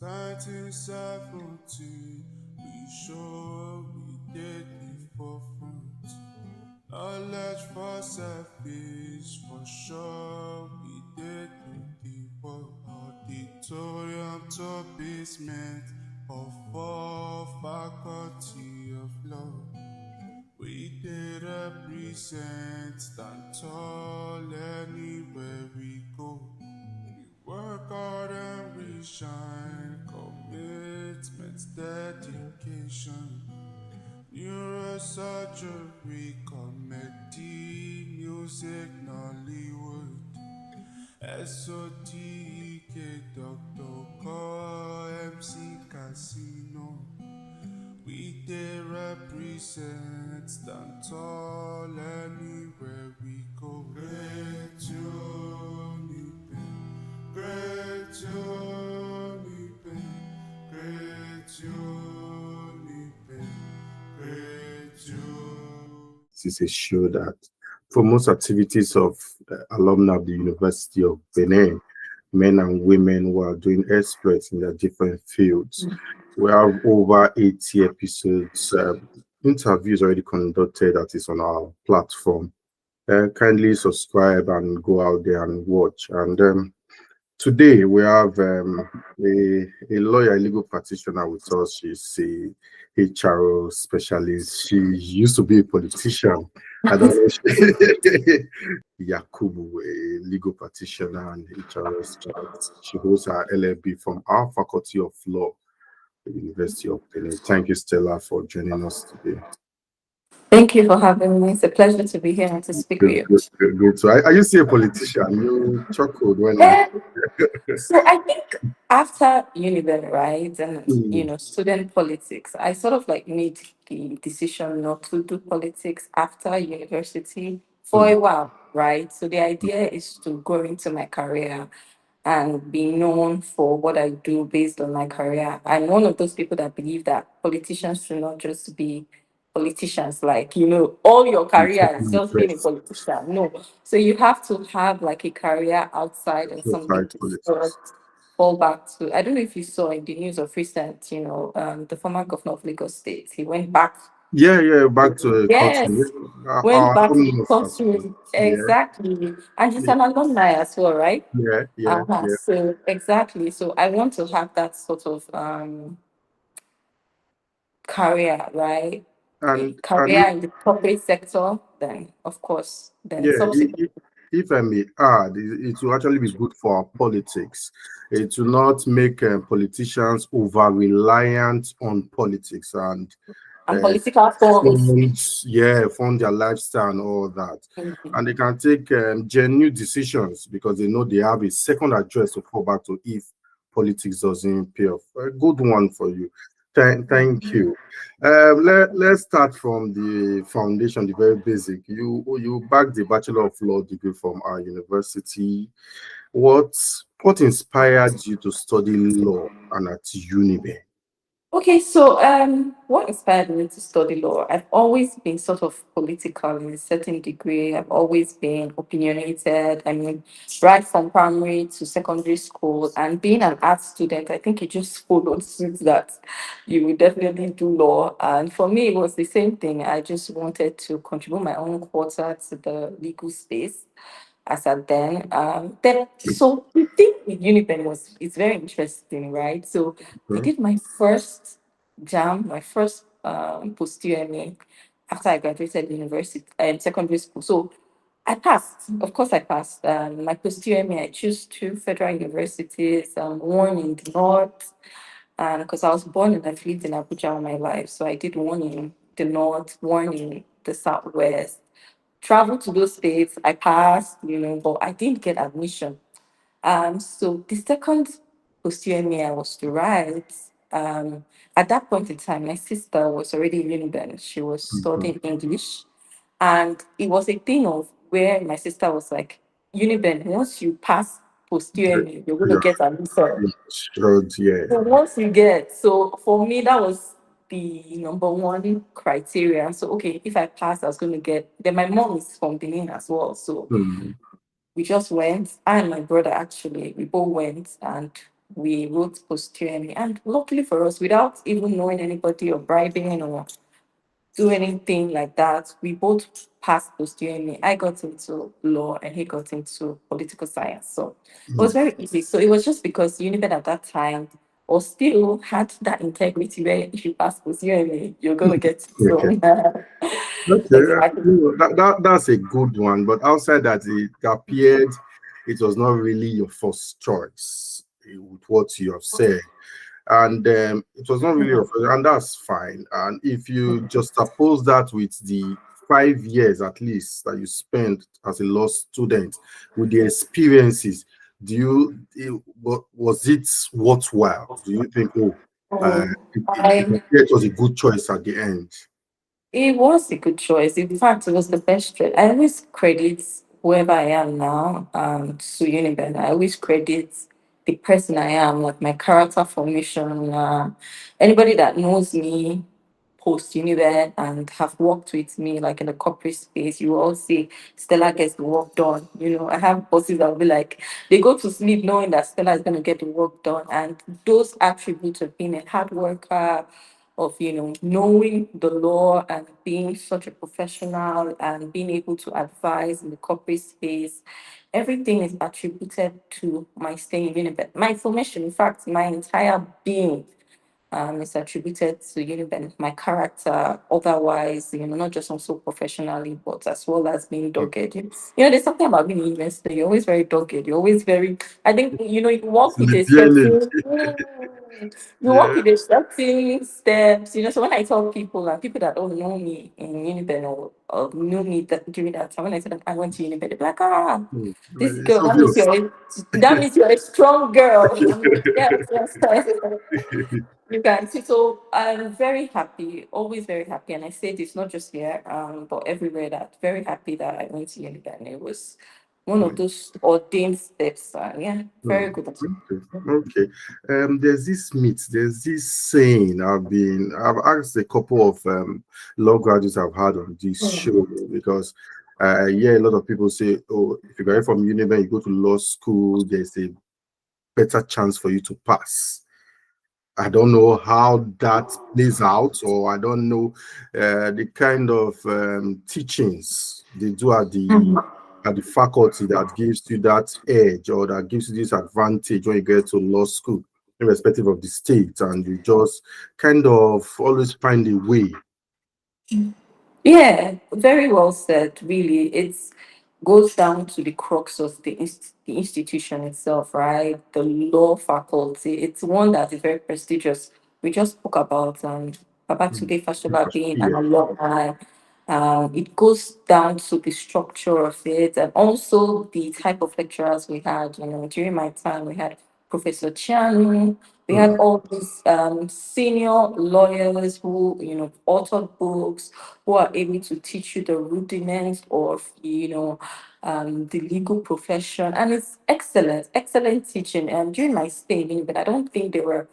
1970, we sure we did before front. Knowledge for selfish, for sure we did the work. Auditorium to basement of all faculty of law. We did represent, stand tall anywhere we go. We work hard and we shine, commitment, dedication. Neurosurgery, comedy, music, Nollywood. SOTK, Dr. Call, MC Casino. We did represent, stand tall anywhere we go. Great UNIBEN, great UNIBEN, great UNIBEN, great UNIBEN. This is a show that promotes activities of alumni of the University of Benin, men and women who are doing experts in their different fields. We have over 80 episodes, interviews already conducted that is on our platform. Kindly subscribe and go out there and watch. And today we have a lawyer, a legal practitioner with us. She's a HRO specialist. She used to be a politician. I don't know. Yakubu, a legal practitioner and HRO specialist. She holds her LLB from our Faculty of Law, the University of Benin. Thank you, Stella, for joining us today. Thank you for having me. It's a pleasure to be here and to speak with you. Good. So, are you still a politician? You chuckled when So I think after UNIBEN, right, and student politics, I sort of like made the decision not to do politics after university for a while, right? So the idea is to go into my career and be known for what I do based on my career. I'm one of those people that believe that politicians should not just be politicians, like, all your career is just being a politician. No. So you have to have like a career outside and something to fall back to. I don't know if you saw in the news of recent, the former governor of Lagos State, he went back. Back to Yes, went back to the country. Exactly. And he's an alumni as well, right? Yeah. So exactly. So I want to have that sort of career, right? And Career in the corporate sector, then of course, then subsequently. If I may add, it will actually be good for our politics. It will not make politicians over reliant on politics and political funds. Fund their lifestyle and all that. And they can take genuine decisions because they know they have a second address to fall back to if politics doesn't pay off. A good one for you. Thank you. Let's start from the foundation, the very basic. You backed the Bachelor of Law degree from our university. What inspired you to study law and at UNIBEN? Okay, so what inspired me to study law? I've always been sort of political in a certain degree. I've always been opinionated. I mean, right from primary to secondary school, and being an art student, I think it just followed suit that you will definitely do law. And for me, it was the same thing. I just wanted to contribute my own quarter to the legal space as at then. So the thing with UNIBEN it's very interesting, right? So I did my first jam, my first post UMA after I graduated university and secondary school. So I passed. Of course, I passed. My post UMA, I chose two federal universities, one in the north, and because I was born and I've lived in Abuja all my life, so I did one in the north, one in the southwest. Traveled to those states, I passed, but I didn't get admission. So the second post UMA I was to write, at that point in time, my sister was already in UNIBEN. She was studying English. And it was a thing of where my sister was like, UNIBEN, once you pass post UMA, you're going to get admission. So once you get, so for me, that was the number one criteria. So, okay, if I passed, I was going to get, then my mom is from Benin as well. So we just went, I and my brother actually, we both went and we wrote posteriorly. And luckily for us, without even knowing anybody or bribing or do anything like that, we both passed posteriorly. I got into law and he got into political science. So it was Mm. very easy. So it was just because Uniben at that time or still had that integrity where if you pass posteriorly, you're going to get it. Okay. So Okay. exactly. That's a good one. But outside that, it appeared it was not really your first choice with what you have said. And it was not really Mhm. offered, and that's fine. And if you just oppose that with the 5 years at least that you spent as a law student with the experiences, was it worthwhile? Do you think, oh, uh, Um, it I appeared it was a good choice at the end? It was a good choice. In fact, it was the best choice. I always credit whoever I am now to UNIBEN. I always credit the person I am, like my character formation. Anybody that knows me post UNIBEN and have worked with me, like in the corporate space, you will all say Stella gets the work done. You know, I have bosses that will be like, they go to sleep knowing that Stella is going to get the work done. And those attributes of being a hard worker, of knowing the law and being such a professional and being able to advise in the corporate space, everything is attributed to my stay in Uniben. My formation, in fact, my entire being is attributed to UNIBEN, my character, otherwise, not just also professionally, but as well as being dogged. There's something about being a university, you're always very dogged, you're always very, I think, you It's walk in with the a DNA. certain, you walk Yeah. with a certain steps, so when I tell people, and people that don't know me in UNIBEN or knew me during that time, when I said that I went to UNIBEN, they're like, this It's girl, obvious. that means you're a strong girl. I'm like, yes, yes, yes. You can see. So I'm very happy, always very happy. And I say this not just here, but everywhere, that very happy that I went to UNIBEN. It was one of those ordained steps. Yeah, very Oh, good. okay. Okay. There's this saying I've asked a couple of law graduates I've had on this Mm. show because yeah, a lot of people say, oh, if you graduate from Uniben, you go to law school, there's a better chance for you to pass. I don't know how that plays out, or I don't know the kind of teachings they do Mhm. at the faculty that gives you that edge or that gives you this advantage when you get to law school, irrespective of the state, and you just kind of always find a way. Yeah, very well said. Really, it's goes down to the crux of the institution itself, right? The law faculty. It's one that is very prestigious. We just spoke about Mm. Babatunde Fashola being an Yeah. alumni. It goes down to the structure of it and also the type of lecturers we had. During my time, we had Professor Chianu. We had Mm. all these senior lawyers who, authored books, who are able to teach you the rudiments of, the legal profession. And it's excellent, excellent teaching. And during my stay, but I don't think there were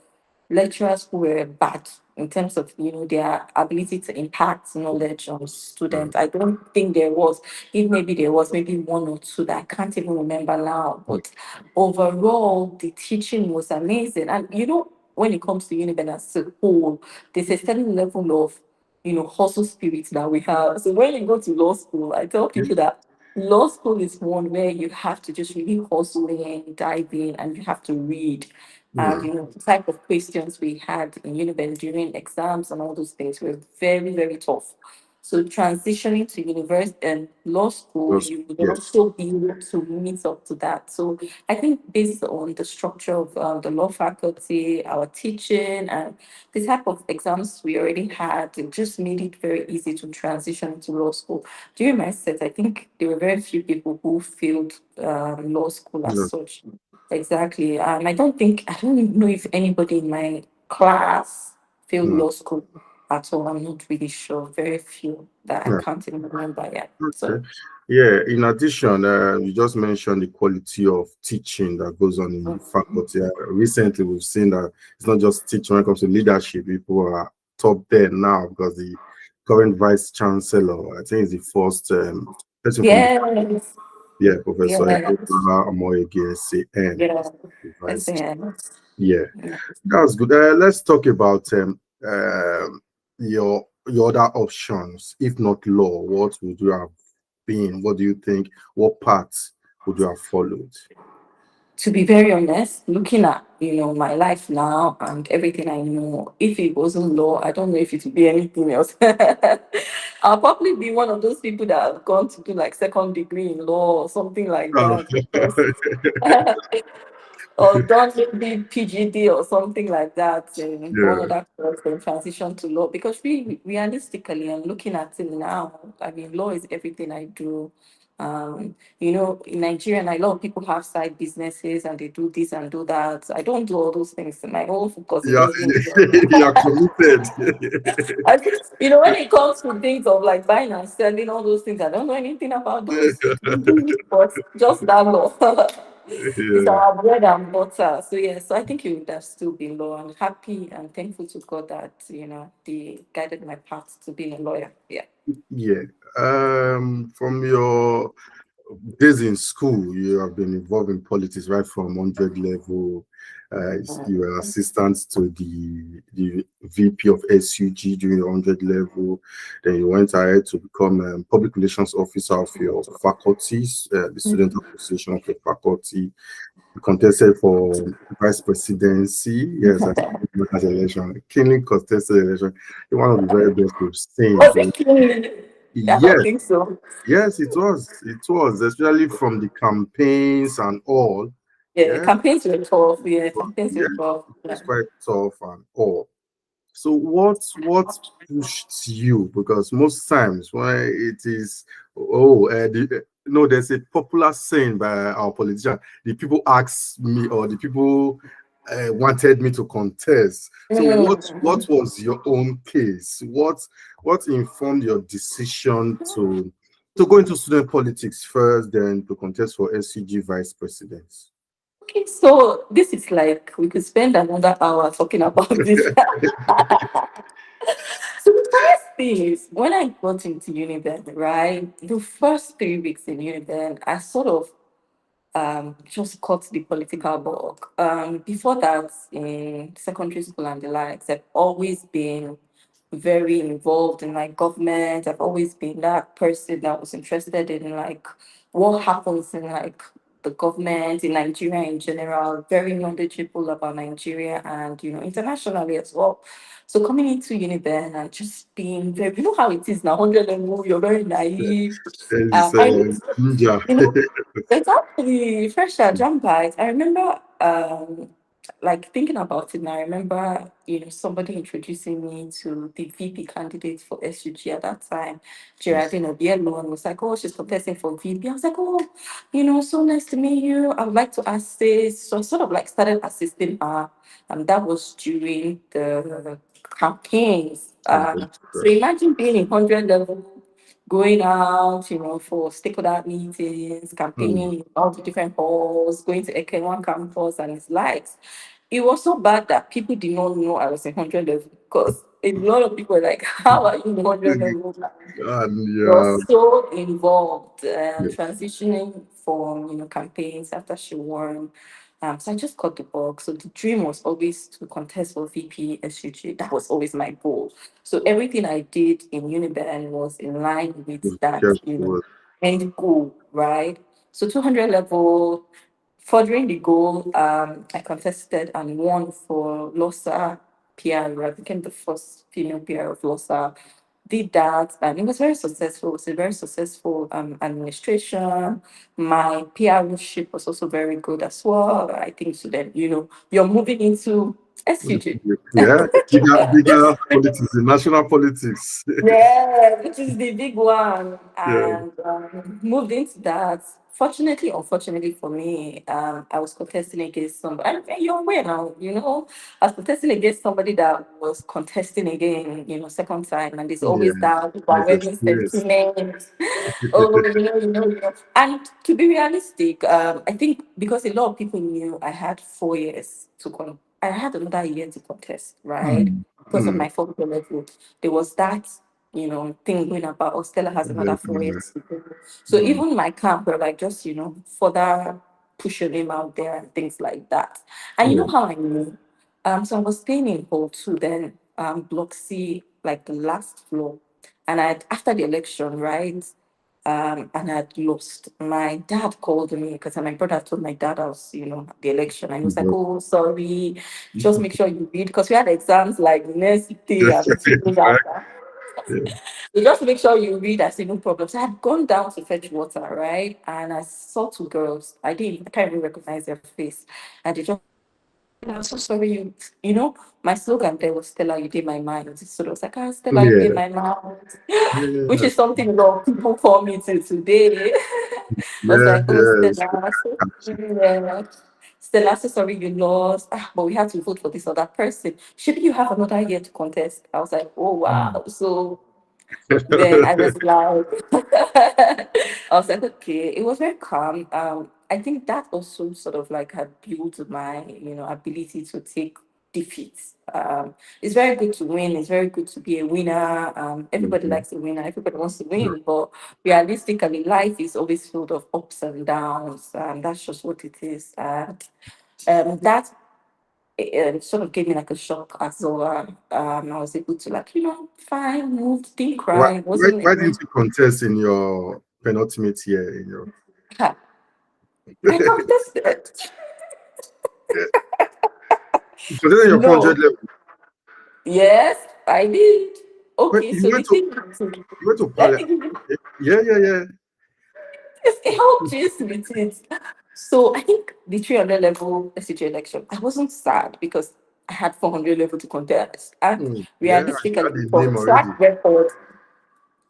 lecturers who were bad in terms of their ability to impact knowledge on Mm. students. I don't think there was. If maybe there was maybe one or two that I can't even remember now. But overall, the teaching was amazing. And when it comes to UNIBEN as a whole, there's a certain level of hustle spirit that we have. So when you go to law school, I tell people that law school is one where you have to just really hustle in, dive in, and you have to read. And Mm. the type of questions we had in UNIBEN during exams and all those things were very, very tough. So transitioning to university and law school, you would Yes. also be able to meet up to that. So I think based on the structure of the law faculty, our teaching, and the type of exams we already had, it just made it very easy to transition to law school. During my set, I think there were very few people who failed law school as Yes. such. Exactly. I don't even know if anybody in my class failed Mm. law school at all. I'm not really sure. Very few that I Yeah. can't even remember yet. Okay. So, Yeah. In addition, you just mentioned the quality of teaching that goes on in the faculty. Recently, we've seen that it's not just teaching when it comes to leadership. People are top there now because the current vice chancellor, I think, is the first person from the yes, yeah, Professor yes, Amoyege SAN. yeah, The vice SAN. Yeah, Yeah. that's good. Let's talk about your other options. If not law, what would you have been? What do you think? What path would you have followed? To be very honest, looking at my life now and everything I know, if it wasn't law, I don't know if it would be anything else. I'll probably be one of those people that have gone to do like second degree in law or something like Oh, that because or done maybe PGD or something like that in one yeah, of that course then transition to law because realistically I'm looking at it now. I mean, law is everything I do. In Nigeria, and a lot of people have side businesses and they do this and do that. I don't do all those things. My whole focus is yeah, just being. you are committed. I think, when it comes to things of like buying and selling all those things, I don't know anything about those, but just that law. It's Yeah, our bread and butter. So yeah, so I think it would have still been law. I'm happy and thankful to God that, they guided my path to being a lawyer. Yeah. yeah. From your days in school, you have been involved in politics right from 100 level. You were assistant to the VP of SUG during the 100 level. Then you went ahead to become public relations officer of your faculties, the student association of your faculty. You contested for vice presidency. Yes, I think it was election, keenly contested election. You're one of the very best we've seen. Was it clean? I don't Yes, think so. yes, it was. It was, especially from the campaigns and all. Yeah, Yeah, campaigns were tough. Yeah, campaigns yeah, were tough. it Yeah. was quite tough and all. So what pushed you? Because most times when it is, no, there's a popular saying by our politician. The people asked me, or the people wanted me to contest. So what Mm. was your own case? What informed your decision to go into student politics first, then to contest for SCG vice president? Okay, so this is like we could spend another hour talking about this. So the first thing is when I got into UNIBEN, right? The first 3 weeks in UNIBEN, I sort of just cut the political bug. Before that, in secondary school and the likes, I've always been very involved in like government. I've always been that person that was interested in like what happens in like the government in Nigeria in general, very knowledgeable about Nigeria and internationally as well. So coming into UNIBEN and just being very, how it is now, 100 level, you're very naive. It's I ninja. you know, exactly, fresh out, jump bites. I remember, like thinking about it, and I remember, somebody introducing me to the VP candidate for SUG at that time, Geraldine Obielo, and was like, "Oh, she's contesting for VP." I was like, "Oh, so nice to meet you. I would like to assist." So I sort of like started assisting her, and that was during the campaigns. Campaign. So imagine being in 100 level going out, for stakeholder meetings, Hmm. campaigning in all the different halls, going to Ekenwan campus and its likes. It was so bad that people did not know I was in 100 level because a lot of people were like, how are you in 100 level? And yeah, Was so involved yeah, transitioning from campaigns after she won. So I just got the bug. So the dream was always to contest for VP SUG. That was always my goal. So everything I did in UNIBEN was in line with that, just was end goal, right? So 200 level, furthering the goal, I contested and won for LOSA PR. I became the first female PR of LOSA. Did that, and it was very successful. It was a very successful administration. My PR-ship was also very good as well. I think so. Then you're moving into SUG. yeah, bigger politics, the national politics. Yeah, which is the big one, Yeah, and moved into that. Fortunately, unfortunately for me, I was contesting against somebody. You're aware now, I was contesting against somebody that was contesting again, second time, and there's yeah, always that with overwhelming experience. sentiment. Oh, And to be realistic, I think because a lot of people knew I had 4 years I had another year to contest, right? Mm, Because of mm, my folklore level, there was that, thing going about, oh, Stella has yeah, another four yeah, years to go. So mm, even my camp were like, just, further push your name out there and things like that. And you Yeah. know how I knew? So I was staying in hall 2 then, block C, like the last floor. And I after the election, right? And I'd lost. My dad called me because my brother told my dad I was, the election. And he was like, "Oh, sorry, just make sure you read," because we had exams like next day and 2 days after. Yeah. So just make sure you read. I said, "No problem." So I had gone down to fetch water, right? And I saw 2 girls. I can't even recognize their face. And they just, "I'm so sorry, my slogan there was Stella, you did my mind." So it was like, "Ah, Stella, you did Yeah. my mind," which Yeah. is something a lot of people call me to today. I was Yeah. like, "Oh, Yes. Stella, so, yeah. Stella, so sorry you lost, but we have to vote for this other person. Should you have another year to contest?" I was like, "Oh, wow." So then I was like, I was like, okay, it was very calm. I think that also sort of like had built my, ability to take defeats. It's very good to win. It's very good to be a winner. Everybody Mhm. likes a winner. Everybody wants to win, but realistically, life is always filled of ups and downs. That's just what it is. And that it sort of gave me like a shock as well. I was able to like, fine, moved, didn't Why, cry, why, wasn't why didn't even. you contest in your penultimate year? In your Ha, I contested. yeah. You contested your 400 No, level. yes, I did. But Okay, you so went the to thing is, you went to let Pala. me give you Okay. Yeah, yeah, yeah. this, a whole gist with it. So I think the 300 level SCG election, I wasn't sad because I had 400 level to contest. And Yeah, and you had realistically, a name already.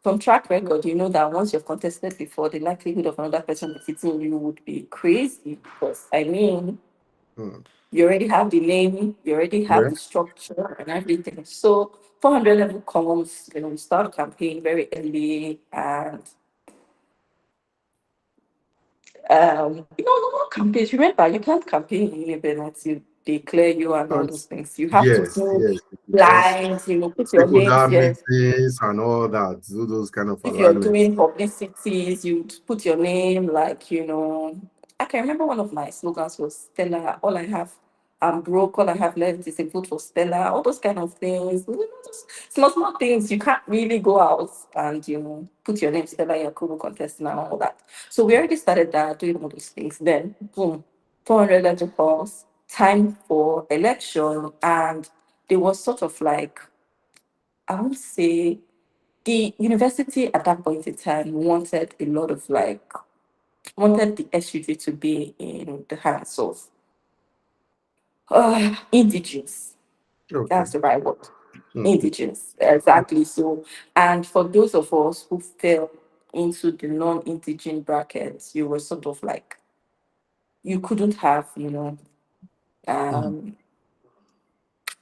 from track record, you know that once you've contested before, the likelihood of another person defeating you would be crazy. Because I mean, Hmm. you already have the name, you already have Yeah. the structure and everything. So 400 level comes, we start campaign very early, and normal campaigns. Remember, you can't campaign in UNIBEN until they clear you and all And those things. You have to yes, do yes, because lines, put your names stakeholder here. meetings and all that, do those kind of If you're alignments. doing publicities, you put your name, like, I can remember one of my slogans was Stella, all I have, I'm broke, all I have left is a vote for Stella, all those kind of things. Just small things. You can't really go out and, put your name, Stella Yakubu contestant and all that. So we already started that, doing all those things. Then, boom, 400 letter calls, time for election. And there was sort of like, I would say, the university at that point in time wanted a lot of like wanted the SUG to be in the hands of indigenous. Okay. That's the right word. Okay. Indigenous, exactly. So, and for those of us who fell into the non-indigenous brackets, you were sort of like you couldn't have, Mm. um,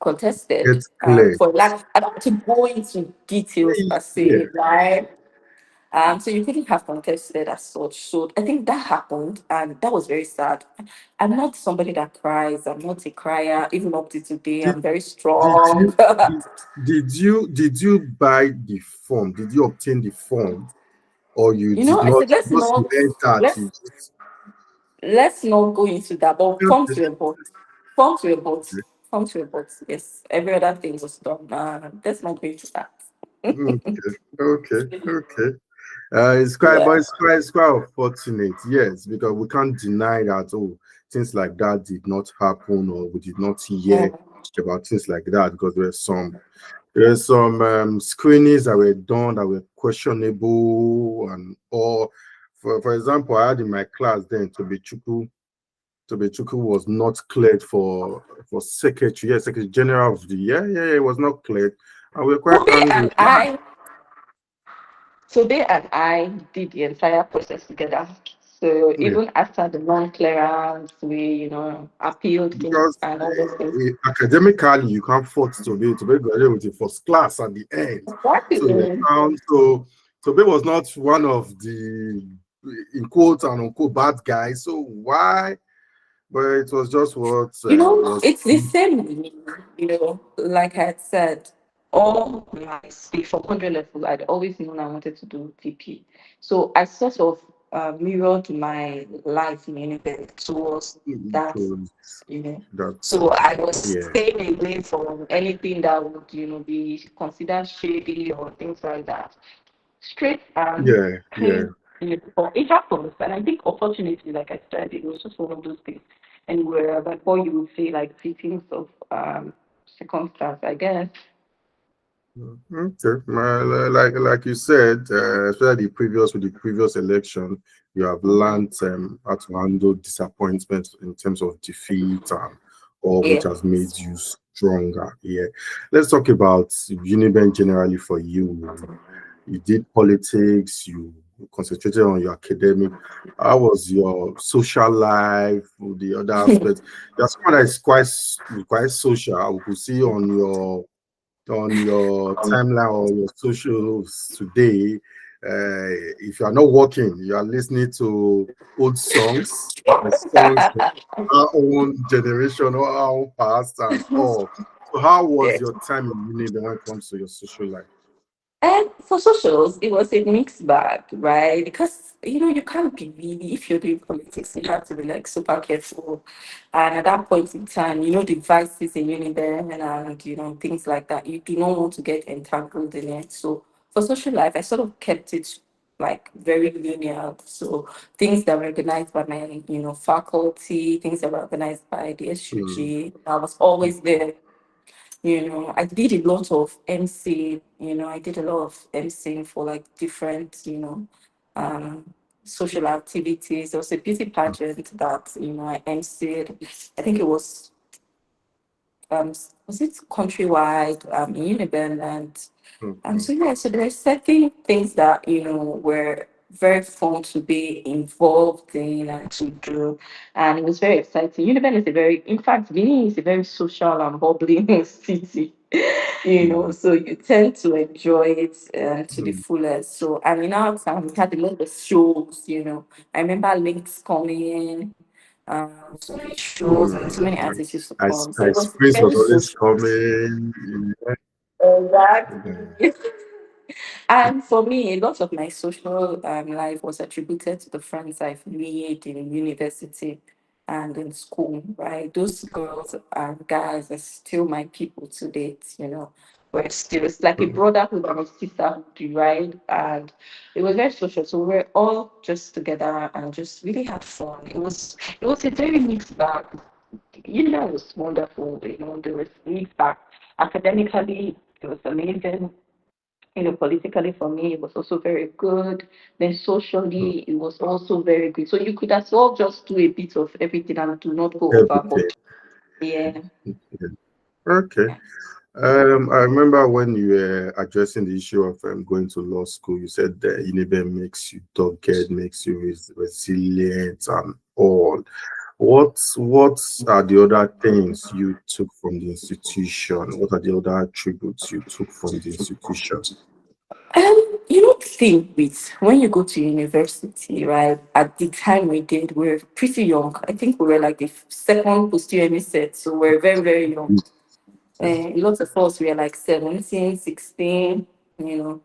contested. Get clear. For like, I don't want to go into details per Yeah. se, right? So you couldn't have contested as such. So I think that happened, and that was very sad. I'm not somebody that cries. I'm not a crier. Even up to today, Did I'm very did strong. you did you buy the form? Did you obtain the form, or you did I not? said let's Once you not entered, you let's just let's not go into that. But okay. forms were bought, forms were bought. Yes, every other thing was done. Let's not go into that. Okay, okay, okay. Yeah, It's quite unfortunate, yes, because we can't deny that things like that did not happen, or we did not yeah. hear about things like that, because there's some screenings that were done that were questionable, and or for example, I had in my class then Tobechuku was not cleared for secretary, yeah, secretary general of the year. Yeah, it was not cleared. And we are quite Today angry. and I Today and I did the entire process together. So Yeah, even after the non-clearance, we, appealed things because and all those things. academically you can't afford to be graduated with a first class at the end. So they Exactly. found Tobe was not one of the in quotes and unquote bad guys. So why? But it was just what was. It's the same with me, like I had said, all my speech from 100 level, I'd always known I wanted to do VP. So I sort of mirrored my life in university towards that, Towards you know. that. So I was Yeah, staying away from anything that would, be considered shady or things like that. Straight and yeah, yeah. clean. But it happens, and I think opportunity, like I said, it was just one of those things. And where before you would say like victims of circumstance, I guess. Okay. Like you said, especially the previous election, you have learned how to handle disappointment in terms of defeat and all which Yeah. has made you stronger. Yeah. Let's talk about UNIBEN generally for you. You did politics, you concentrated on your academic. How was your social life, the other aspects? You're someone that is quite social. We could see on your timeline or your socials today, if you are not working, you are listening to old songs, songs of our own generation or our own past and all. So, how was Yeah. your time in uni when it comes to your social life? And for socials, it was a mixed bag, right? Because you can't be really, if you're doing politics, you have to be like super careful. And at that point in time, the vices in UNIBEN and things like that, you do not want to get entangled in it. So for social life, I sort of kept it like very linear. So things that were organized by my, faculty, things that were organized by the Mm, SUG, I was always there. I did a lot of MC, I did a lot of MCing for like different, um, social activities. There was a beauty pageant that, I MC'd. I think it was it countrywide, in Uniben, and mm, so yeah, so there are certain things that were very fun to be involved in and to do, and it was very exciting. Uniben is in fact, Benin is a very social and bubbling city. mm, So you tend to enjoy it to the mm, fullest. So and in our town, we had a lot of shows. I remember Links coming, so many shows and so mm. many artists used to come. So it Ice was Prince very was always social. coming. Yeah. Exactly. And for me, a lot of my social life was attributed to the friends I've made in university and in school, right? Those girls and guys are still my people to date, We're still, it's like a Mm, brotherhood and a sisterhood, right? And it was very social. So we're all just together and just really had fun. It was a very mixed bag. It was wonderful, there was mixed bag. Academically, it was amazing. Politically for me, it was also very good. Then mm. socially, it was also very good. So you could as well just do a bit of everything and do not go Everything. overboard. Yeah. Yeah. Okay. I remember when you were addressing the issue of going to law school, you said that UNIBEN makes you dogged, makes you resilient and all. What are the other things you took from the institution? What are the other attributes you took from the institution? The thing with when you go to university, right? At the time we were pretty young. I think we were like the second post UME set, so we're very, very young. Lots of us were like 17, 16.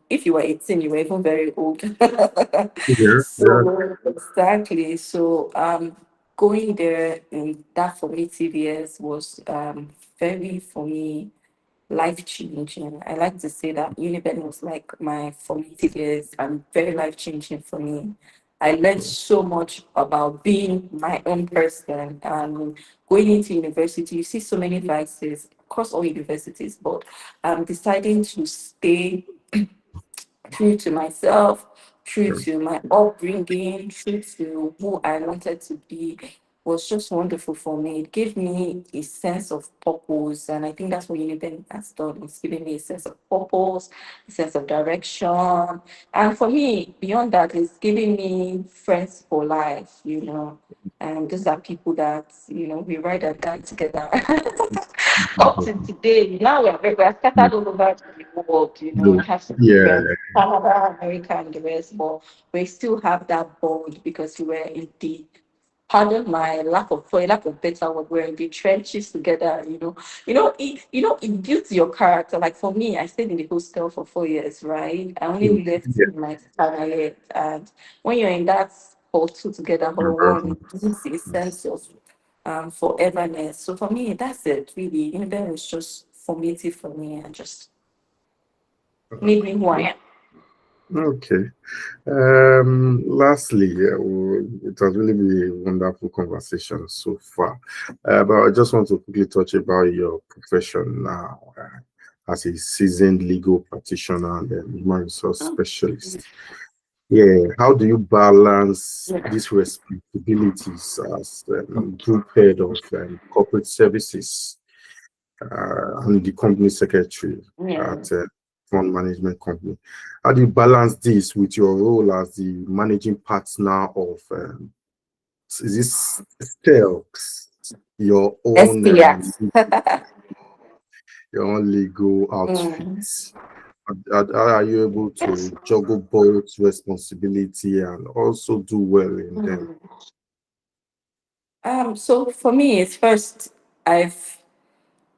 If you were 18, you were even very old. Yeah, yeah. So, exactly. So, going there in that formative years was very, for me, life changing. I like to say that UNIBEN was like my formative years and very life changing for me. I learned so much about being my own person and going into university. You see so many vices across all universities, but deciding to stay true to myself, true Yeah. to my upbringing, true to who I wanted to be was just wonderful for me. It gave me a sense of purpose, and I think that's what Uniben has done. It's giving me a sense of purpose, a sense of direction, and for me, beyond that, it's giving me friends for life. And these are people that we ride and die together. Up to today, now we're scattered all over the world. I have some Yeah. friends, Canada, America, and the rest, but we still have that bond because we were in the pardon my lack of for a lack of better word, we're in the trenches together. It builds your character. Like for me, I stayed in the hostel for 4 years, right? I Mm, only left yeah. in my final year, and when you're in that or two together or one. It gives a sense of foreverness. So for me, that's it. Really, UNIBEN was just formative for me and just made me who I am. Okay. Lastly, it has really been a wonderful conversation so far. But I just want to quickly touch about your profession now as a seasoned legal practitioner and human resource specialist. Yeah, how do you balance these responsibilities as group head of corporate services and the company secretary Yeah. at fund management company? How do you balance this with your role as the managing partner of is this Stelks, your own SPX. your own legal outfits? How are you able Yes. to juggle both responsibility and also do well in them? So for me, it's first, I've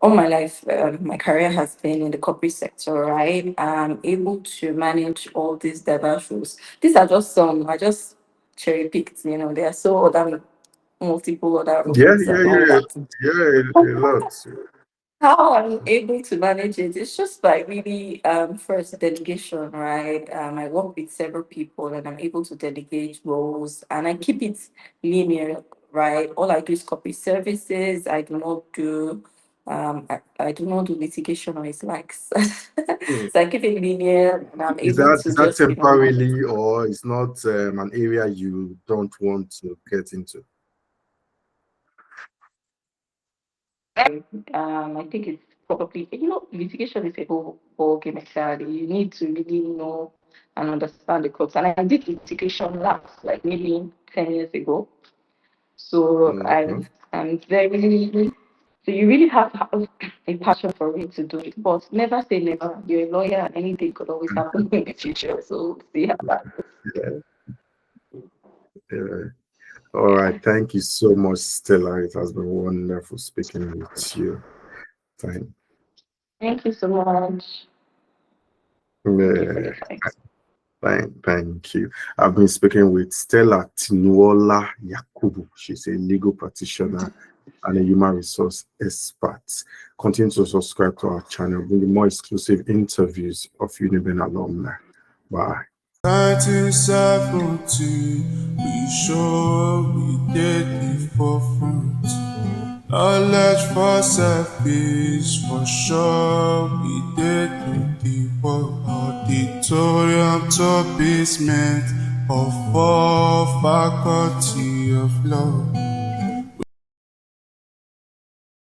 all my life, my career has been in the corporate sector, right? I'm able to manage all these diverse roles. These are just some, I just cherry picked, there are so other multiple other Yeah, roles yeah, and all yeah, that. yeah, a lot. How I'm able to manage it, it's just by really first delegation, right? I work with several people and I'm able to delegate roles and I keep it linear, right? All I do is copy services. I do not do litigation or its likes. Hmm. So I keep it linear and I'm Is able that to is that just, temporarily or it's not an area you don't want to get into? I think it's probably, litigation is a whole game entirely. You need to really know and understand the courts. And I did litigation last, like maybe 10 years ago. So Mhm. I'm very, so you really have to have a passion for it to do it. But never say never. You're a lawyer and anything could always happen in the future. So see how that Yeah, yeah. All right. Thank you so much, Stella. It has been wonderful speaking with you. Thank, Thank you so much. Thank you for yeah, your time. thank you. I've been speaking with Stella Yakubu. She's a legal practitioner and a human resource expert. Continue to subscribe to our channel, bringing more exclusive interviews of UNIBEN alumni. Bye. 1970, we sure we did the forefront. Knowledge for selfish, for sure we did the work. Auditorium to basement of all faculty of law.